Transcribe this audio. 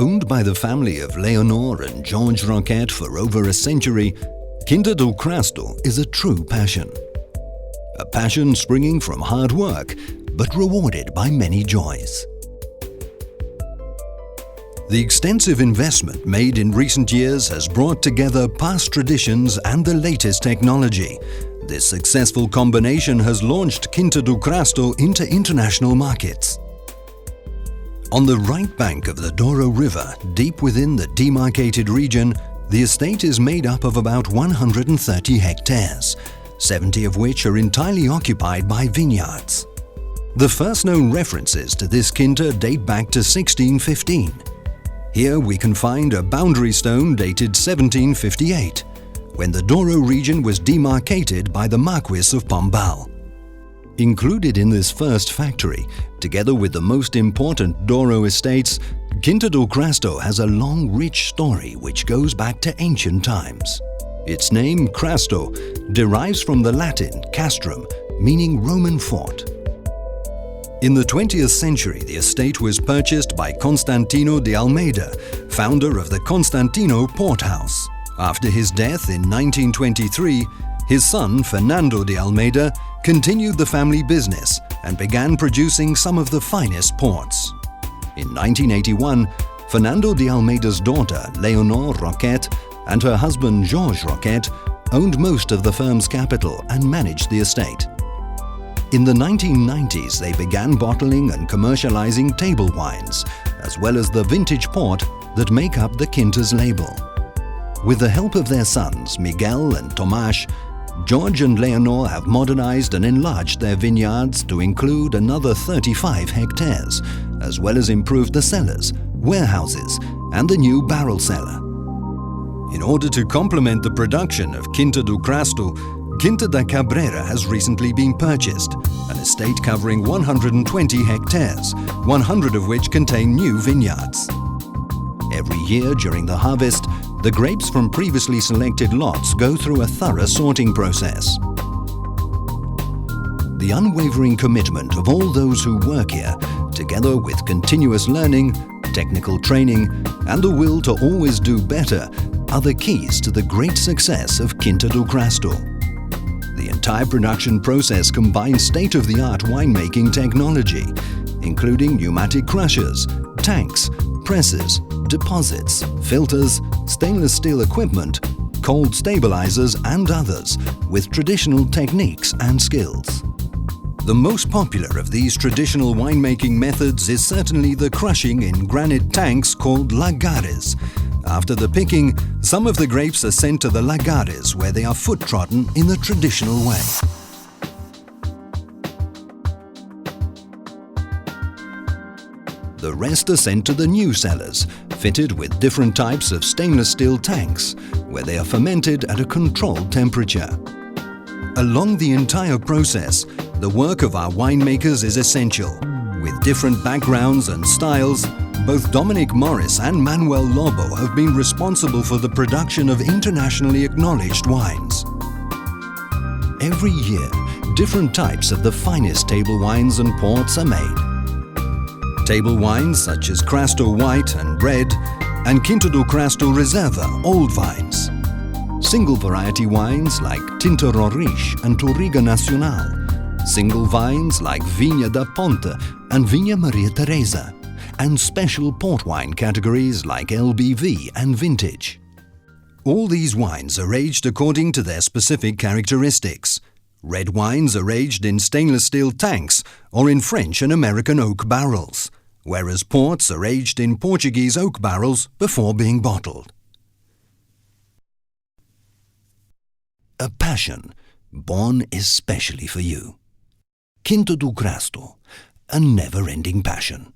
Owned by the family of Leonor and George Roquette for over a century, Quinta do Crasto is a true passion. A passion springing from hard work, but rewarded by many joys. The extensive investment made in recent years has brought together past traditions and the latest technology. This successful combination has launched Quinta do Crasto into international markets. On the right bank of the Douro River, deep within the demarcated region, the estate is made up of about 130 hectares, 70 of which are entirely occupied by vineyards. The first known references to this quinta date back to 1615. Here we can find a boundary stone dated 1758, when the Douro region was demarcated by the Marquis of Pombal. Included in this first factory, together with the most important Douro estates, Quinta do Crasto has a long, rich story which goes back to ancient times. Its name, Crasto, derives from the Latin castrum, meaning Roman fort. In the 20th century, the estate was purchased by Constantino de Almeida, founder of the Constantino Port House. After his death in 1923, his son, Fernando de Almeida, continued the family business and began producing some of the finest ports. In 1981, Fernando de Almeida's daughter, Leonor Roquette, and her husband, George Roquette, owned most of the firm's capital and managed the estate. In the 1990s, they began bottling and commercializing table wines, as well as the vintage port that make up the Quinta's label. With the help of their sons, Miguel and Tomás, George and Leonor have modernized and enlarged their vineyards to include another 35 hectares, as well as improved the cellars, warehouses, and the new barrel cellar. In order to complement the production of Quinta do Crasto, Quinta da Cabrera has recently been purchased, an estate covering 120 hectares, 100 of which contain new vineyards. Every year during the harvest, the grapes from previously selected lots go through a thorough sorting process. The unwavering commitment of all those who work here, together with continuous learning, technical training, and the will to always do better, are the keys to the great success of Quinta do Crasto. The entire production process combines state-of-the-art winemaking technology, including pneumatic crushers, tanks, presses, deposits, filters, stainless steel equipment, cold stabilizers, and others, with traditional techniques and skills. The most popular of these traditional winemaking methods is certainly the crushing in granite tanks called lagares. After the picking, some of the grapes are sent to the lagares, where they are foot-trodden in the traditional way. The rest are sent to the new cellars, fitted with different types of stainless steel tanks, where they are fermented at a controlled temperature. Along the entire process, the work of our winemakers is essential. With different backgrounds and styles, both Dominic Morris and Manuel Lobo have been responsible for the production of internationally acknowledged wines. Every year, different types of the finest table wines and ports are made. Table wines such as Crasto White and Red, and Quinta do Crasto Reserva Old Vines. Single variety wines like Tinto Roriz and Touriga Nacional. Single vines like Vinha da Ponta and Vinha Maria Teresa. And special port wine categories like LBV and Vintage. All these wines are aged according to their specific characteristics. Red wines are aged in stainless steel tanks or in French and American oak barrels, whereas ports are aged in Portuguese oak barrels before being bottled. A passion born especially for you. Quinta do Crasto, a never-ending passion.